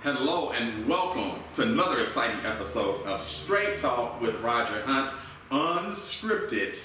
Hello and welcome to another exciting episode of Straight Talk with Roger Hunt, Unscripted.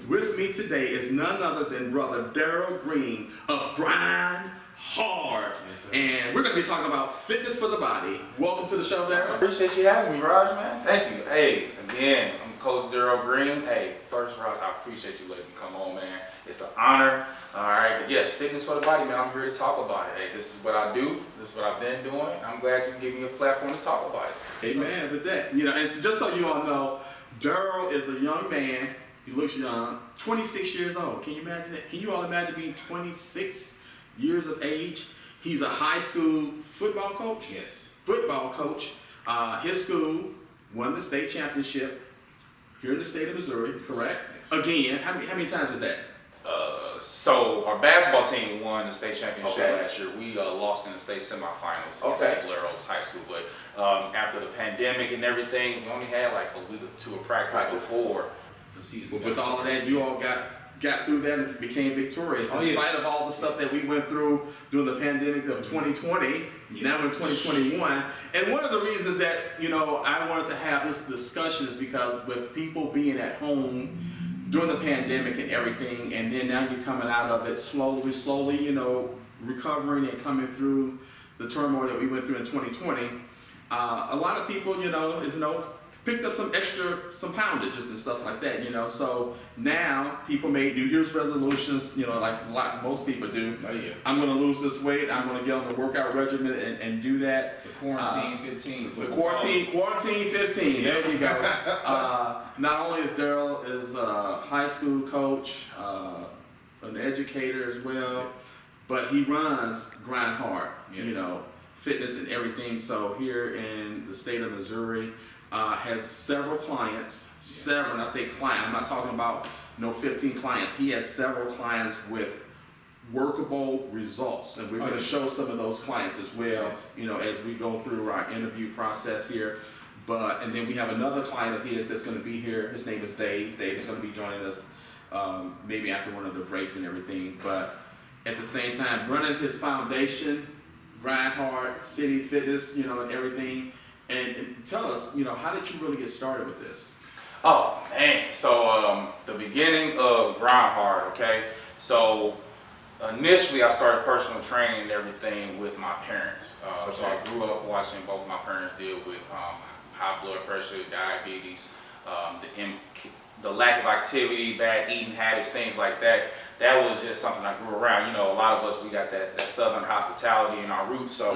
With me today is none other than Brother Darrell Green of Grind Hard. Yes, and we're going to be talking about fitness for the body. Welcome to the show, Darrell. Appreciate you having me, Raj, man. Thank you. Hey, again, I'm Coach Darrell Green. Hey, first, Raj, I appreciate you letting me come on, man. It's an honor. All right, but yes, fitness for the body, man. I'm here to talk about it. Hey, this is what I do. This is what I've been doing. I'm glad you give me a platform to talk about it. Amen. With that, and so just so you all know, Darrell is a young man. He looks young, 26 years old. Can you imagine that? Can you all imagine being 26 years of age? He's a high school football coach. Yes. Football coach. His school won the state championship here in the state of Missouri, correct? Again, how many times is that? So our basketball team won the state championship last year. We lost in the state semifinals against St. Oaks High School. But after the pandemic and everything, we only had like a week or two of practice before the season. But with all of that, you all got through that and became victorious. In spite of all the stuff that we went through during the pandemic of 2020, now in 2021. And one of the reasons that, I wanted to have this discussion is because with people being at home during the pandemic and everything, and then now you're coming out of it slowly, recovering and coming through the turmoil that we went through in 2020, a lot of people, picked up some poundages and stuff like that, So now people made New Year's resolutions, like most people do. Oh, yeah. I'm going to lose this weight. I'm going to get on the workout regimen and do that. The quarantine 15. The quarantine 15. There you go. Not only is Darrell is a high school coach, an educator as well, but he runs Grind Hard. Yes. Fitness and everything. So here in the state of Missouri. Has several clients, several, and I say client, I'm not talking about 15 clients. He has several clients with workable results, and we're going to show some of those clients as well, as we go through our interview process here. And then we have another client of his that's going to be here. His name is Dave. Dave is going to be joining us maybe after one of the breaks and everything. But at the same time, running his foundation, Grind Hard, City Fitness, and everything. And tell us, how did you really get started with this? Oh, man. So, the beginning of Grind Hard, okay? So, initially, I started personal training and everything with my parents. So, I grew up watching both of my parents deal with high blood pressure, diabetes, the lack of activity, bad eating habits, things like that. That was just something I grew around. A lot of us, we got that southern hospitality in our roots. So,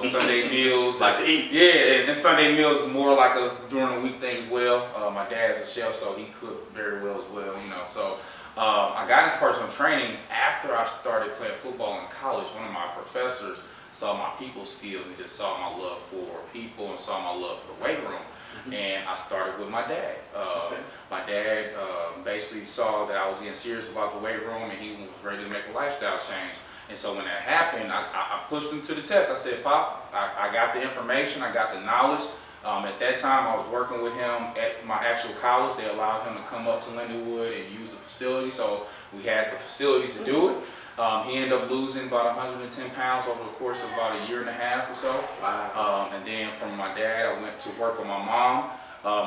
Sunday meals. Like to eat. Yeah, and Sunday meals is more like a during the week thing as well. My dad's a chef, so he cooked very well as well, So, I got into personal training after I started playing football in college. One of my professors saw my people skills and just saw my love for people and saw my love for the weight room. And I started with my dad. My dad basically saw that I was getting serious about the weight room and he was ready to make a lifestyle change. And so when that happened, I pushed him to the test. I said, Pop, I got the information, I got the knowledge. At that time, I was working with him at my actual college. They allowed him to come up to Lindenwood and use the facility, so we had the facilities to do it. He ended up losing about 110 pounds over the course of about a year and a half or so. Wow. And then from my dad, I went to work with my mom.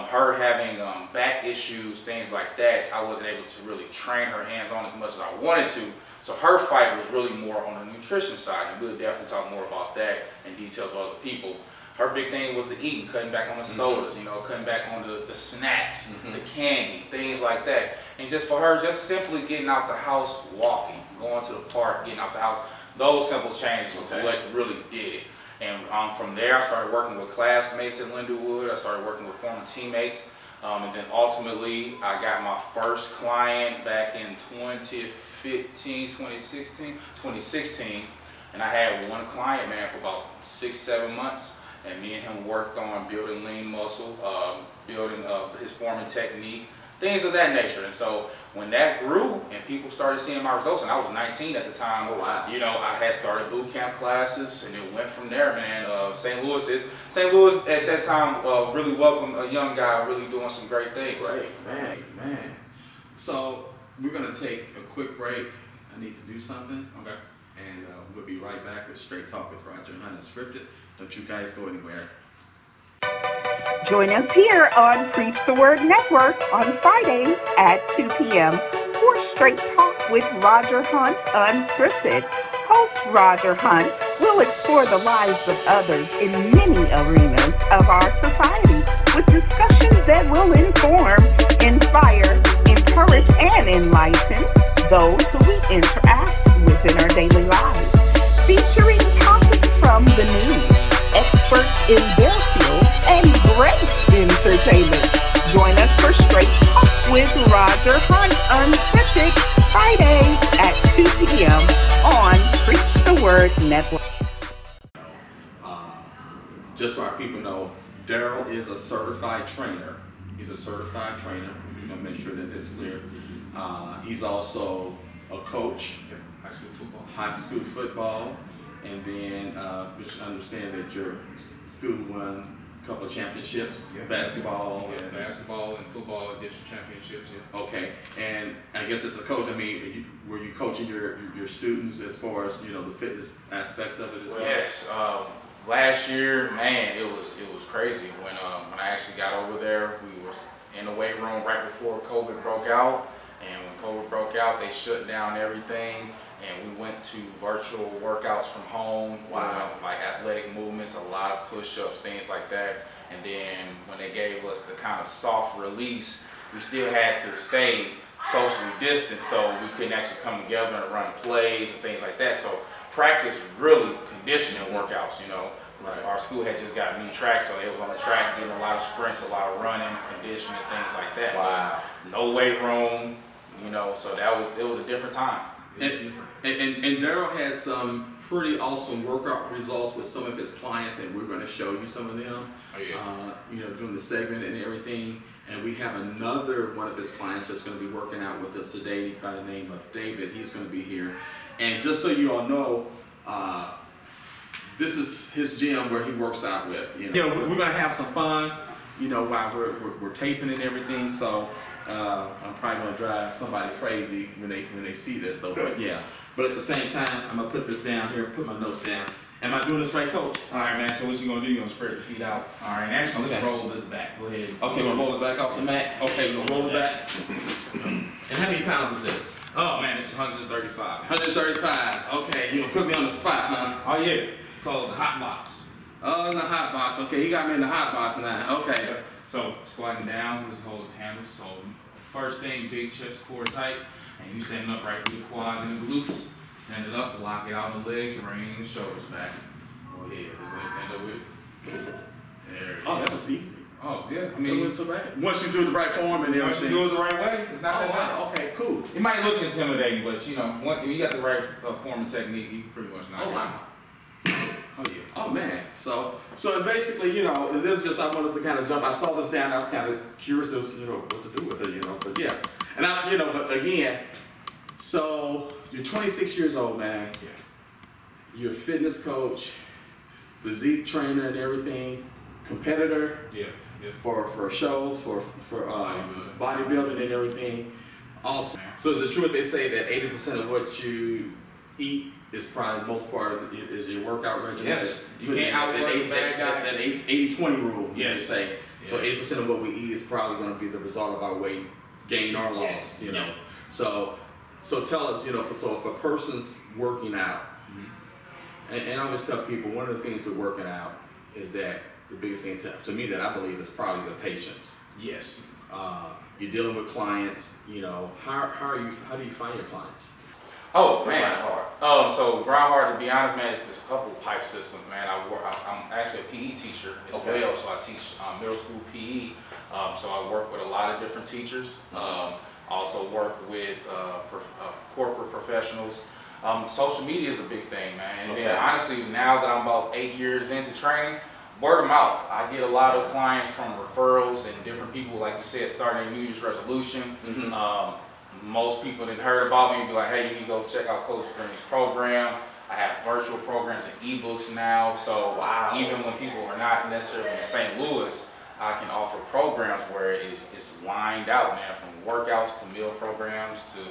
Her having back issues, things like that, I wasn't able to really train her hands-on as much as I wanted to. So her fight was really more on the nutrition side, and we'll definitely talk more about that in details with other people. Her big thing was the eating, cutting back on the sodas, cutting back on the snacks, the candy, things like that. And just for her, just simply getting out the house, walking, going to the park, getting out the house, those simple changes was what really did it. And from there, I started working with classmates at Lindenwood. I started working with former teammates. And then ultimately, I got my first client back in 2016. And I had one client, man, for about 6-7 months. And me and him worked on building lean muscle, building his forming technique, things of that nature. And so when that grew and people started seeing my results, and I was 19 at the time, I had started boot camp classes, and it went from there, man. St. Louis at that time really welcomed a young guy really doing some great things. Great, man. So we're going to take a quick break. I need to do something. Okay. And we'll be right back with Straight Talk with Roger Hunt Unscripted. Don't you guys go anywhere. Join us here on Preach the Word Network on Fridays at 2 p.m. for Straight Talk with Roger Hunt Unscripted. Host Roger Hunt will explore the lives of others in many arenas of our society with discussions that will inform, inspire, encourage, and enlighten those who we interact with in our daily lives. Featuring topics from the news, experts in their field, and great entertainment. Join us for Straight Talk with Roger Hunt Unscripted, Fridays at 2 p.m. on Preach the Word Network. Just so our people know, Darrell is a certified trainer. He's a certified trainer. You know, make sure that it's clear. He's also a coach. Yep. High school football. High school football. And then, which understand that your school won a couple of championships, basketball. Yeah, basketball and football district championships. Yeah. Okay, and I guess as a coach, I mean, were you coaching your students as far as, you know, the fitness aspect of it as well? Yes. Last year, man, it was crazy. When I actually got over there, we was in the weight room right before COVID broke out. And when COVID broke out, they shut down everything, and we went to virtual workouts from home. Wow. Like athletic movements, a lot of push-ups, things like that. And then when they gave us the kind of soft release, we still had to stay socially distanced, so we couldn't actually come together and run plays and things like that. So practice really conditioning workouts, you know. Right. Our school had just got new track, so they was on the track getting a lot of sprints, a lot of running, conditioning, things like that. Wow. No weight room, you know, so it was a different time. And Darrell has some pretty awesome workout results with some of his clients, and we're going to show you some of them. Oh, yeah. You know, during the segment and everything. And we have another one of his clients that's going to be working out with us today by the name of David. He's going to be here. And just so you all know, this is his gym where he works out with. You know, we're going to have some fun, you know, while we're taping and everything. So I'm probably going to drive somebody crazy when they see this, though. But yeah. But at the same time, I'm going to put this down here, put my notes down. Am I doing this right, Coach? All right, man, so what you going to do? You're going to spread your feet out. All right, actually, let's roll this back. Go ahead. Okay, we're going to roll it back off the mat. Okay, we're going to roll it back. And how many pounds is this? Oh, man, it's 135. 135. Okay, you going to put me on the spot, huh? Oh, yeah. Call it the hot box. Oh, in the hot box. Okay, you got me in the hot box now. Okay. So, squatting down, just hold the handle. So, first thing, big chest, core tight. And you standing up right with the quads and the glutes. Stand it up, lock it out on the legs, bring the shoulders back. Go ahead, just go ahead, stand up with it. There it is. Oh, that was easy. Oh, yeah. I It mean, wasn't so bad. Once you do the right form and once you everything. do it the right way, it's not that bad. Wow. Okay, cool. It might look intimidating, but you know, when you got the right form and technique, you can pretty much knock it out. Wow. Oh, yeah. Oh, man. So basically, you know, and this is just, I wanted to kind of jump. I saw this down. I was kind of curious as, you know, what to do with it, you know. But yeah. And I, you know, but again, so you're 26 years old, man. Yeah. You're a fitness coach, physique trainer and everything, competitor Yeah. Yeah. for shows, for bodybuilding and everything. Also, so is it true that they say that 80% of what you eat is probably the most part of is your workout regimen? Yes. You can't outwork the bad guy. That 80-20 rule, Yes. you say. Yes. So 80% of what we eat is probably going to be the result of our weight gain or loss, Yes. you know. Yeah. So tell us, you know, so if a person's working out, and I always tell people, one of the things with working out is that the biggest thing to me that I believe is probably the patience. Yes. You're dealing with clients, you know, how do you find your clients? Oh, man. So grind hard, to be honest, man, it's a couple of pipe systems, man. I'm actually a PE teacher as well, so I teach middle school PE. So I work with a lot of different teachers. Also work with corporate professionals. Social media is a big thing, man. And then honestly, now that I'm about 8 years into training, word of mouth. I get a lot of clients from referrals and different people, like you said, starting a New Year's resolution. Most people that heard about me be like, hey, you need to go check out Coach Green's program. I have virtual programs and ebooks now. So even when people are not necessarily in St. Louis, I can offer programs where it's lined out, man, from workouts to meal programs to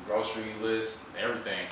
grocery lists, everything.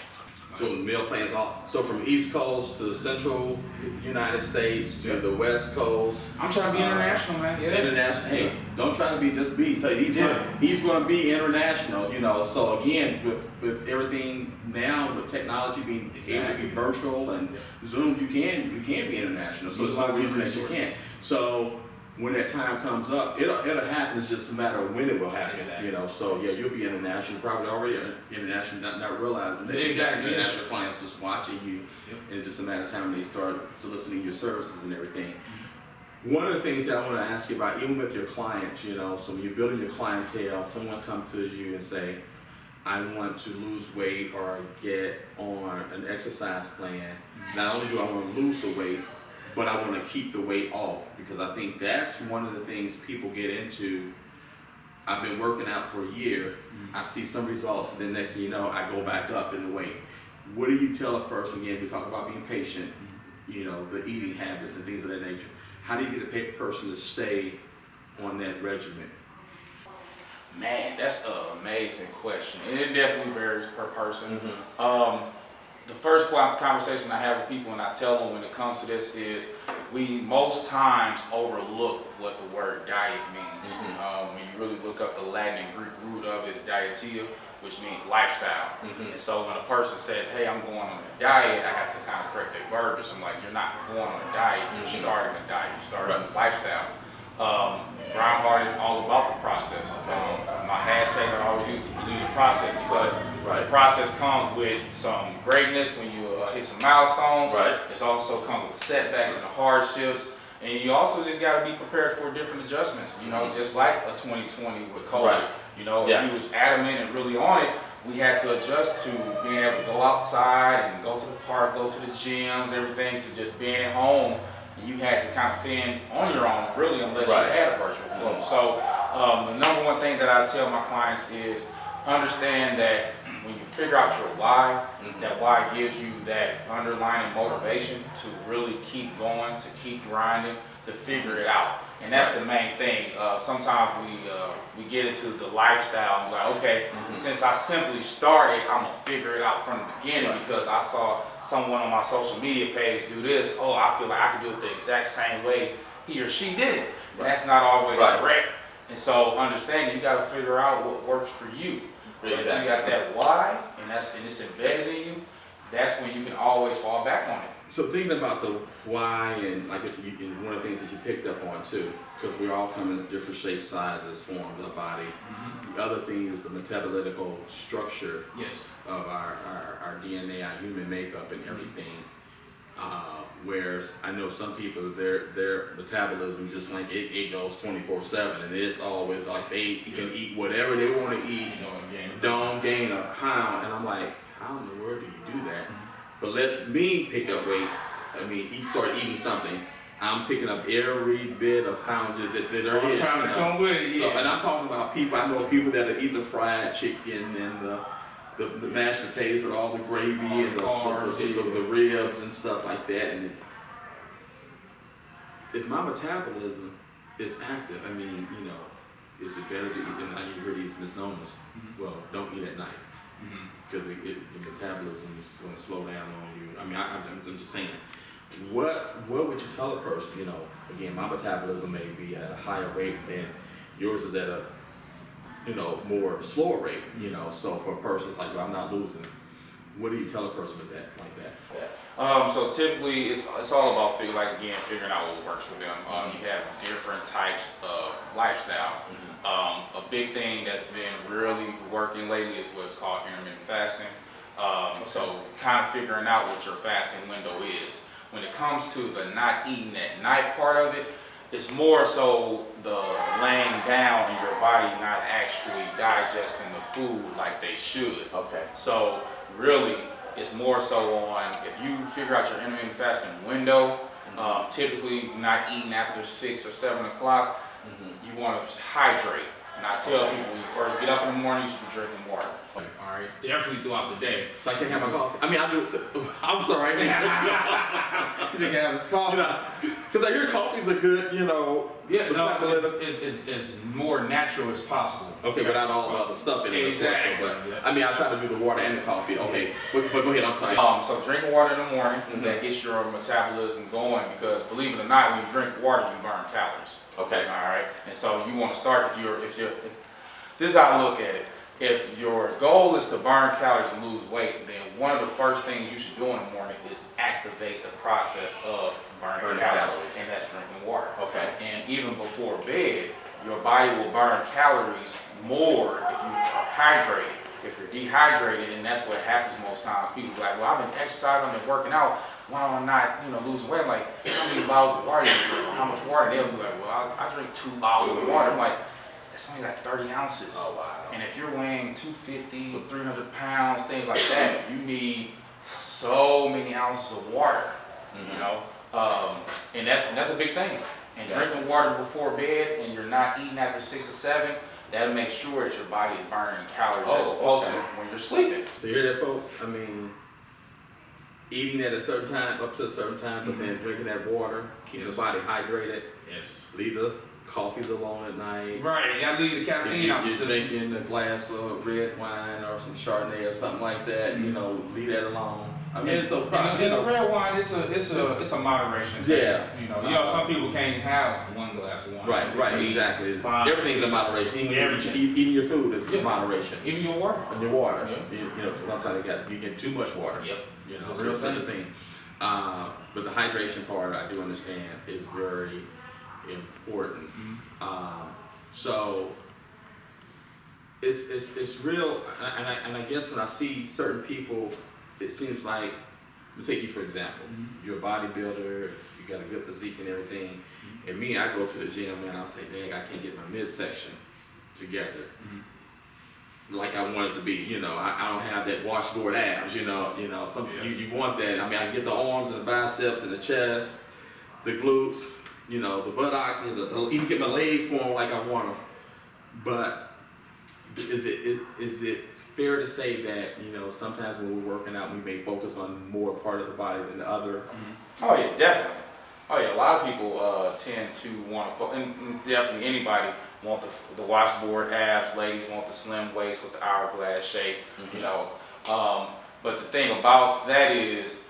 So meal plans all so from East Coast to Central United States to the West Coast. I'm trying to be international, man. Yeah. International. Hey, don't try to be just be. So he's going to be international. You know. So again, with everything now, with technology being able to be virtual and Zoom, you can be international. So there's no reason that you can't. So when that time comes up, it'll happen. It's just a matter of when it will happen. Exactly. You know. So yeah, you'll be international. Probably already international, not realizing that. Exactly. International clients just watching you, and it's just a matter of time when they start soliciting your services and everything. One of the things that I want to ask you about, even with your clients, you know, so when you're building your clientele, someone comes to you and say, I want to lose weight or get on an exercise plan. Not only do I want to lose the weight, but I want to keep the weight off, because I think that's one of the things people get into. I've been working out for a year, I see some results, and then next thing you know, I go back up in the weight. What do you tell a person, again, we talk about being patient, you know, the eating habits and things of that nature. How do you get a person to stay on that regimen? Man, that's an amazing question. And it definitely varies per person. The first conversation I have with people and I tell them when it comes to this is we most times overlook what the word diet means. When you really look up the Latin and Greek root of it, it's dietia, which means lifestyle. And so when a person says, hey, I'm going on a diet, I have to kind of correct their verbiage. I'm like, you're not going on a diet, you're starting a diet, you're starting a lifestyle. Grind Hard is all about the process. My hashtag I always use is believe the process, because the process comes with some greatness when you hit some milestones. It also comes with the setbacks and the hardships. And you also just got to be prepared for different adjustments, you know, just like a 2020 with COVID. You know, if you was adamant and really on it, we had to adjust to being able to go outside and go to the park, go to the gyms, everything, to just being at home. You had to kind of fend on your own, really, unless you had a virtual club. So the number one thing that I tell my clients is understand that when you figure out your why, that why gives you that underlying motivation to really keep going, to keep grinding, to figure it out. And that's the main thing. Sometimes we get into the lifestyle and like, okay, since I simply started, I'm gonna figure it out from the beginning because I saw someone on my social media page do this. Oh, I feel like I can do it the exact same way he or she did it. And that's not always correct. And so understanding, you got to figure out what works for you. If you got that why, and it's embedded in you, that's when you can always fall back on it. So thinking about the why, and like I said, one of the things that you picked up on too, because we all come in different shapes, sizes, forms of body. The other thing is the metabological structure of our DNA, our human makeup and everything. Whereas I know some people, their metabolism just like it goes 24/7, and it's always like they can eat whatever they want to eat, don't gain a pound, and I'm like, how in the world do you do that? But let me pick up weight. I mean, start eating something. I'm picking up every bit of poundage that there is. So, and I'm talking about people. I know people that eat the fried chicken and the mashed potatoes with all the gravy and the ribs and stuff like that. And if my metabolism is active, I mean, you know, is it better to eat than I hear these misnomers? Well, don't eat at night. Because the metabolism is going to slow down on you. I mean, I'm just saying. What would you tell a person? You know, again, my metabolism may be at a higher rate than yours is at a, you know, more slower rate. You know, so for a person, it's like, well, I'm not losing. What do you tell a person with that, like that? So typically, it's all about figuring out what works for them. You have different types of lifestyles. A big thing that's been really working lately is what's called intermittent fasting. So kind of figuring out what your fasting window is. When it comes to the not eating at night part of it, it's more so the laying down and your body not actually digesting the food like they should. So really, it's more so on if you figure out your intermittent fasting window, typically not eating after 6 or 7 o'clock, you want to hydrate. And I tell people, when you first get up in the morning, you should be drinking water. All right, definitely throughout the day. So I can't have my coffee. I mean, I do. I'm sorry. You can have his coffee. Because I hear coffees are good, Yeah, no, it's more natural as possible. Okay, without all the other stuff in it. Exactly. But I mean, I try to do the water and the coffee. Okay, but go ahead. I'm sorry. So drinking water in the morning, that gets your metabolism going, because believe it or not, when you drink water, you burn calories. Okay. All right. And so you want to start if this is how I look at it. If your goal is to burn calories and lose weight, then one of the first things you should do in the morning is activate the process of burning calories, and that's drinking water. Okay. And even before bed, your body will burn calories more if you are hydrated. If you're dehydrated, and that's what happens most times, people be like, well, I've been exercising, I've been working out, why am I not, losing weight? I'm like, how many bottles of water do you drink? Or how much water? They'll be like, well, I drink 2 bottles of water. I'm like, that's only like 30 ounces. Oh, wow. And if you're weighing 250, 300 pounds, things like that, you need so many ounces of water, and that's a big thing. And drinking water before bed, and you're not eating after 6 or 7, that'll make sure that your body is burning calories as opposed to when you're sleeping. So you hear that, folks? I mean, eating at a certain time, up to a certain time, but then drinking that water, keeping the body hydrated. Yes. Leave the coffees alone at night. Right, you gotta leave the caffeine out. You're drinking a glass of red wine or some Chardonnay or something like that. Leave that alone. I mean, it's so the red wine, it's a moderation thing. Yeah. Some people can't have 1 glass of wine. Right, exactly. 5, Everything's in moderation. Eating your food is in moderation. Even your water. And your water. Yeah. Sometimes you get too much water. Yep. It's real such a thing. But the hydration part, I do understand, is very important. So it's real, and I guess when I see certain people, it seems like, to take you for example, you're a bodybuilder, you got a good physique and everything, and me, I go to the gym and I'll say, dang, I can't get my midsection together like I want it to be. I don't have that washboard abs. You want that. I mean, I get the arms and the biceps and the chest, the glutes, the buttocks, even get my legs formed like I want them. But is it fair to say that sometimes when we're working out, we may focus on more part of the body than the other? Oh yeah, definitely. Oh yeah, a lot of people tend to want to, and definitely anybody want the washboard abs. Ladies want the slim waist with the hourglass shape. But the thing about that is,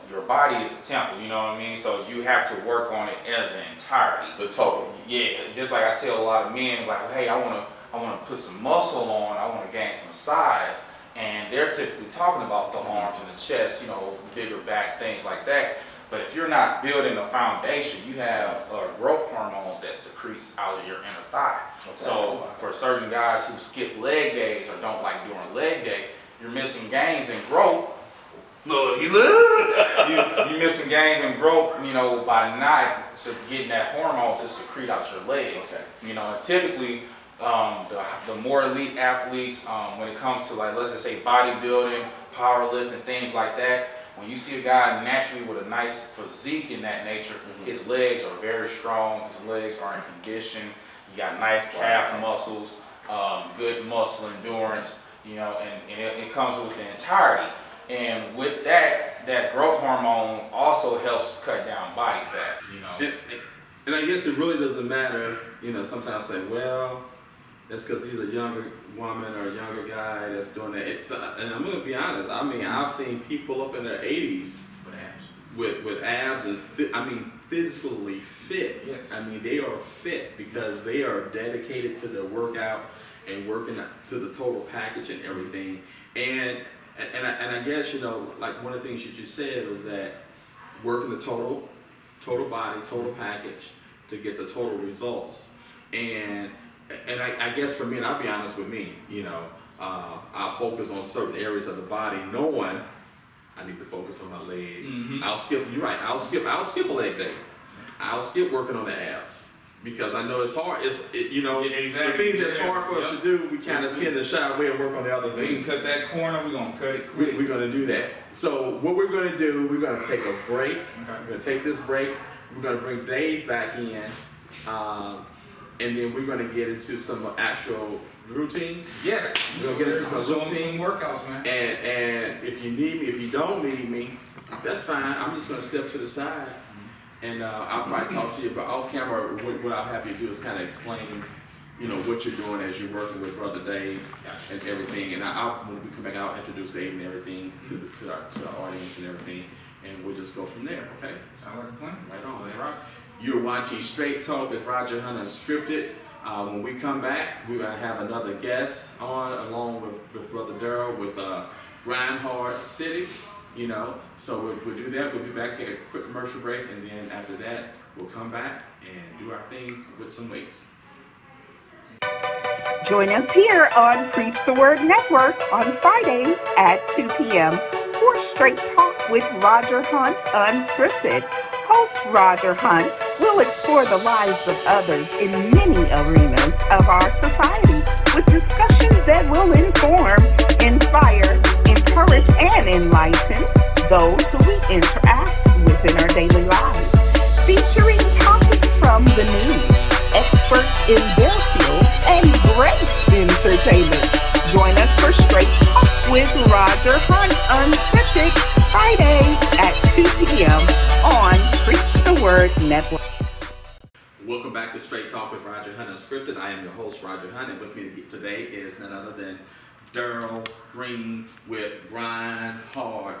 your body is a temple. You know what I mean? So you have to work on it as an entirety. The total. Yeah, just like I tell a lot of men, like, hey, I want to put some muscle on. I want to gain some size. And they're typically talking about the arms and the chest, bigger back, things like that. But if you're not building a foundation, you have growth hormones that secretes out of your inner thigh. Okay. So for certain guys who skip leg days or don't like doing leg day, you're missing gains in growth. You're missing gains in growth, by not getting that hormone to secrete out your legs. Okay. And typically, the more elite athletes, when it comes to, like, let's just say bodybuilding, powerlifting, things like that, when you see a guy naturally with a nice physique in that nature, his legs are very strong, his legs are in condition, you got nice calf muscles, good muscle endurance, and it comes with the entirety. And with that growth hormone also helps cut down body fat, And I guess it really doesn't matter, sometimes say, well, that's because he's a younger woman or a younger guy that's doing that. And I'm going to be honest, I mean, I've seen people up in their 80s with abs and physically fit. Yes. I mean, they are fit because they are dedicated to the workout and working to the total package and everything. And I guess, like one of the things you just said was that working the total body, total package to get the total results. And I guess for me, and I'll be honest with me, I'll focus on certain areas of the body, knowing I need to focus on my legs. I'll skip, you're right, I'll skip a leg day. I'll skip working on the abs. Because I know it's hard. Exactly. The things that's hard for us to do, we kind of tend to shy away and work on the other things. We can cut that corner, we're going to cut it quick. We're going to do that. So what we're going to do, we're going to take a break. Okay. We're going to take this break. We're going to bring Dave back in. and then we're going to get into some actual routines. Yes. We'll get into some routines, workouts, man. and if you need me, if you don't need me, that's fine. I'm just going to step to the side, and I'll probably talk to you. But off camera, what I'll have you do is kind of explain, you know, what you're doing as you're working with Brother Dave and everything. And when we come back, I'll introduce Dave and everything to our audience and everything, and we'll just go from there. Okay? Sound like a plan? Right on. That's right. You're watching Straight Talk with Roger Hunt Unscripted. When we come back, we're going to have another guest on, along with Brother Darrell with Grindhard City. You know, so we'll do that. We'll be back, take a quick commercial break, and then after that, we'll come back and do our thing with some weights. Join us here on Preach the Word Network on Fridays at 2 p.m. for Straight Talk with Roger Hunt Unscripted. Host Roger Hunt will explore the lives of others in many arenas of our society with discussions that will inform, inspire, encourage, and enlighten those who we interact with in our daily lives. Featuring topics from the news, experts in their field, and great entertainment. Join us for Straight Talk with Roger Hunt Unscripted, Fridays at 2 p.m. on Preach the Word Network. Welcome back to Straight Talk with Roger Hunt Unscripted. I am your host, Roger Hunt, and with me today is none other than Darrell Green with Grind Hard.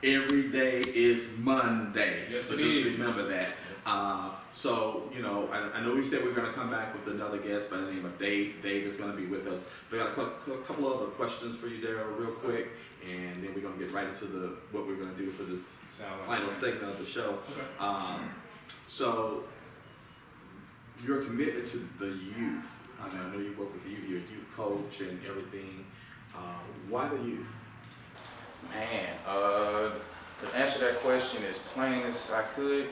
Every day is Monday. Yes, so it just is. remember that. So, you know, I know we said we're going to come back with another guest by the name of Dave. Dave is going to be with us. We got a couple other questions for you, Darrell, real quick, and then we're going to get right into what we're going to do for this final segment of the show. Okay. So, your commitment to the youth. I mean, I know you work with the youth. You're a youth coach and everything. Why the youth? Man, to answer that question as plain as I could,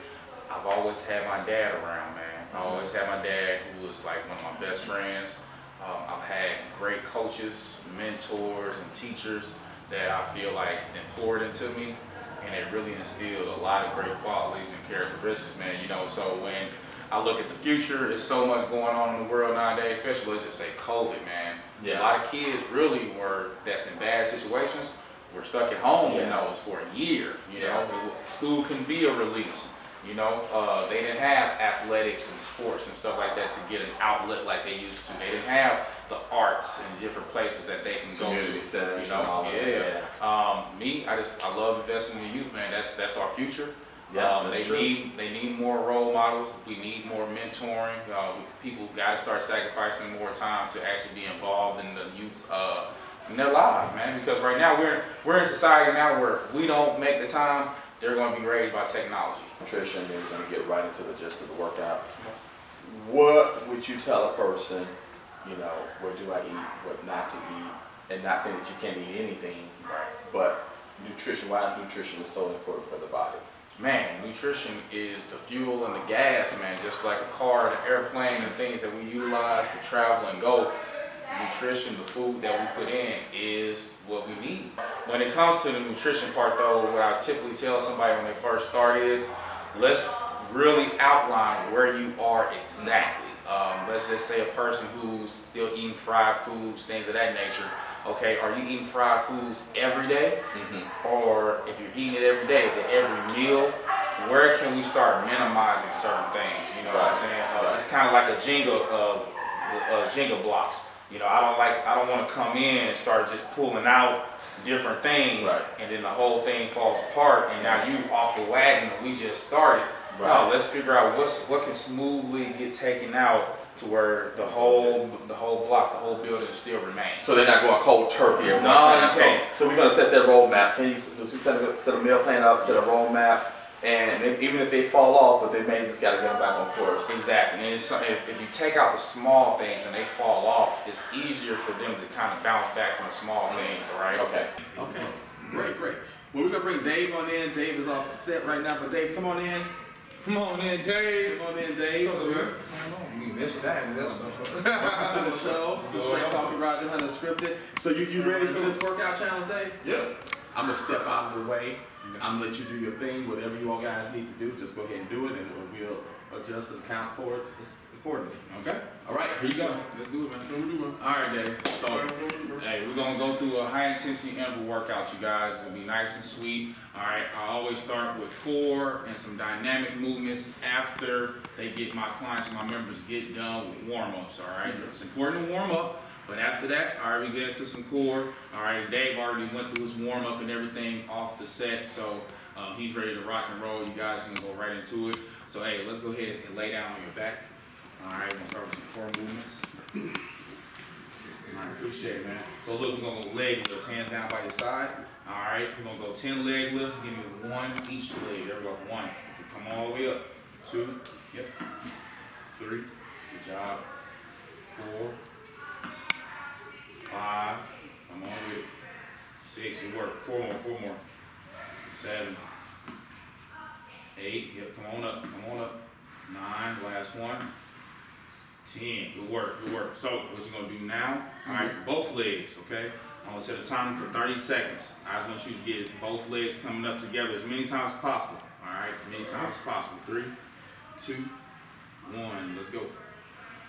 I've always had my dad around, man. I always had my dad, who was like one of my best friends. I've had great coaches, mentors, and teachers that I feel like poured into me, and it really instilled a lot of great qualities and characteristics, man. You know, so when I look at the future, there's so much going on in the world nowadays, especially let's just say COVID, man. Yeah. A lot of kids really that's in bad situations. We're stuck at home, you know, it's for a year, you know. School can be a release, you know. They didn't have athletics and sports and stuff like that to get an outlet like they used to. They didn't have the arts and different places that they can go Community to, centers, you know. Yeah. I love investing in the youth, man. That's our future. Yeah, that's true. They need more role models. We need more mentoring. People got to start sacrificing more time to actually be involved in the youth in their lives, man. Because right now we're in society now where if we don't make the time, they're going to be raised by technology. Nutrition, then we're going to get right into the gist of the workout. What would you tell a person, you know, what do I eat, what not to eat, and not saying that you can't eat anything, but nutrition, why is nutrition so important for the body? Man, nutrition is the fuel and the gas, man. Just like a car, the airplane, and things that we utilize to travel and go. Nutrition, the food that we put in, is what we need. When it comes to the nutrition part, though, what I typically tell somebody when they first start is, let's really outline where you are exactly. Let's just say a person who's still eating fried foods, things of that nature. Okay, are you eating fried foods every day? Or if you're eating it every day, is it every meal? Where can we start minimizing certain things? You know what I'm saying? It's kind of like a Jenga blocks. You know, I don't want to come in and start just pulling out different things, and then the whole thing falls apart, and now you off the wagon and we just started. No, let's figure out what can smoothly get taken out to where the whole block, the whole building still remains. So they're not going cold turkey every No, you can't. So we're going to set that roadmap. Can you set a meal plan up, set a roadmap, and even if they fall off, but they may just got to get them back on course. Exactly. And if you take out the small things and they fall off, it's easier for them to kind of bounce back from the small things, all right? Okay. Okay, great. Well, we're going to bring Dave on in. Dave is off the set right now, but Dave, come on in. Come on in, Dave. Come on in, Dave. What's up, man? We missed that. That's Welcome to the show. This is Straight Talk with Roger Hunt Unscripted. So you ready for this workout challenge, Dave? Yeah. I'm going to step out of the way. I'm gonna let you do your thing. Whatever you all guys need to do, just go ahead and do it, and we'll adjust and account for it accordingly. Okay. All right, here you go. Let's do it, man. All right, Dave. So, hey, we're gonna go through a high intensity interval workout, you guys. It's gonna be nice and sweet. All right. I always start with core and some dynamic movements after my clients and my members get done with warm ups. All right. It's important to warm up. But after that, all right, we get into some core. All right, Dave already went through his warm up and everything off the set, so he's ready to rock and roll. You guys can go right into it. So hey, let's go ahead and lay down on your back. All right, we're gonna start with some core movements. All right, appreciate it, man. So look, we're gonna go leg lifts, hands down by your side. All right, we're gonna go 10 leg lifts. Give me 1 each leg. There we go. 1. Come all the way up. 2. Yep. 3. Good job. 4. 5, come on with it. 6, it worked. 4 more. 7, 8, yep, come on up. 9, last one. 10, good work. So, what you're gonna do now, all right, both legs, okay? I'm gonna set a timer for 30 seconds. I just want you to get both legs coming up together as many times as possible, all right? Many times as possible. 3, 2, 1, let's go.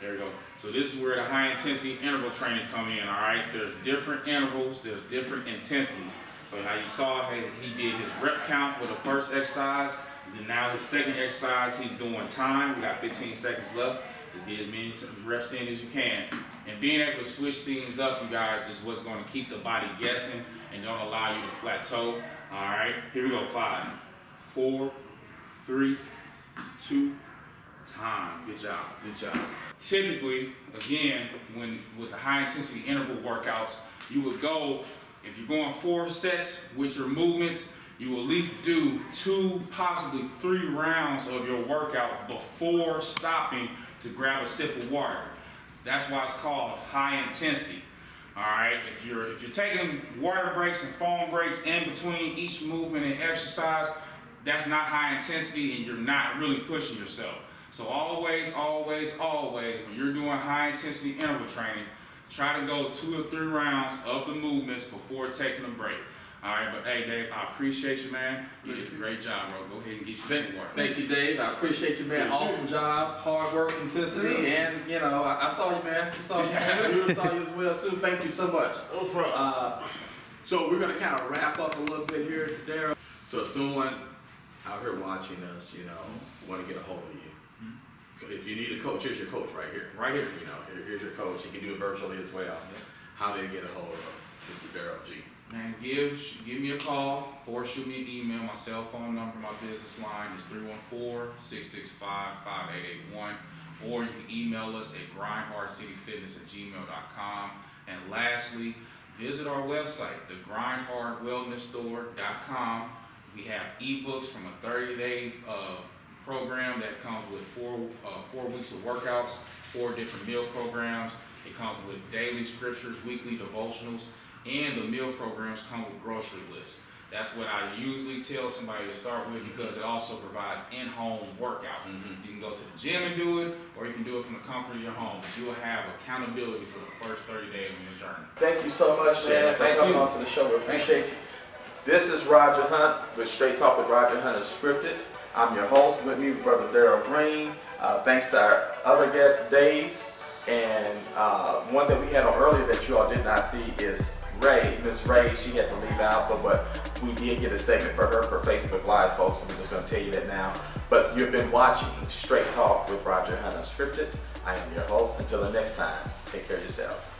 There we go. So this is where the high intensity interval training come in, all right? There's different intervals, there's different intensities. So how you saw, he did his rep count with the first exercise, then now his second exercise, he's doing time. We got 15 seconds left. Just get as many reps in as you can. And being able to switch things up, you guys, is what's gonna keep the body guessing and don't allow you to plateau. All right, here we go, 5, 4, 3, 2, time. Good job. Typically, again, with the high intensity interval workouts, you would go, if you're going 4 sets with your movements, you will at least do 2, possibly 3 rounds of your workout before stopping to grab a sip of water. That's why it's called high intensity. All right, if you're taking water breaks and foam breaks in between each movement and exercise, that's not high intensity and you're not really pushing yourself. So always, when you're doing high intensity interval training, try to go 2 or 3 rounds of the movements before taking a break. All right, but hey, Dave, I appreciate you, man. You did a great job, bro. Go ahead and get you some work. Thank you, Dave. I appreciate you, man. Awesome job, hard work, intensity, and you know, I saw you, man. I saw you. We saw you as well too. Thank you so much. No problem. So we're gonna kind of wrap up a little bit here, Darrell. So if someone out here watching us, you know, want to get a hold of you. If you need a coach, here's your coach right here. Right here. You know, here's your coach. You can do it virtually as well. How do they get a hold of Mr. Darrell G? Man, give me a call or shoot me an email. My cell phone number, my business line is 314-665-5881. Or you can email us at grindhardcityfitness@gmail.com. And lastly, visit our website, thegrindhardwellnessstore.com. We have ebooks from a 30-day program that comes with 4 weeks of workouts, 4 different meal programs. It comes with daily scriptures, weekly devotionals, and the meal programs come with grocery lists. That's what I usually tell somebody to start with because it also provides in-home workouts. You can go to the gym and do it, or you can do it from the comfort of your home, but you will have accountability for the first 30 days of your journey. Thank you so much, man, for coming on to the show. We appreciate you. This is Roger Hunt with Straight Talk with Roger Hunt Scripted. I'm your host. With me, Brother Darrell Green. Thanks to our other guest, Dave. And one that we had on earlier that you all did not see is Ray. Miss Ray, she had to leave out, but we did get a segment for her for Facebook Live, folks, and we're just going to tell you that now. But you've been watching Straight Talk with Roger Hunt Scripted. I am your host. Until the next time, take care of yourselves.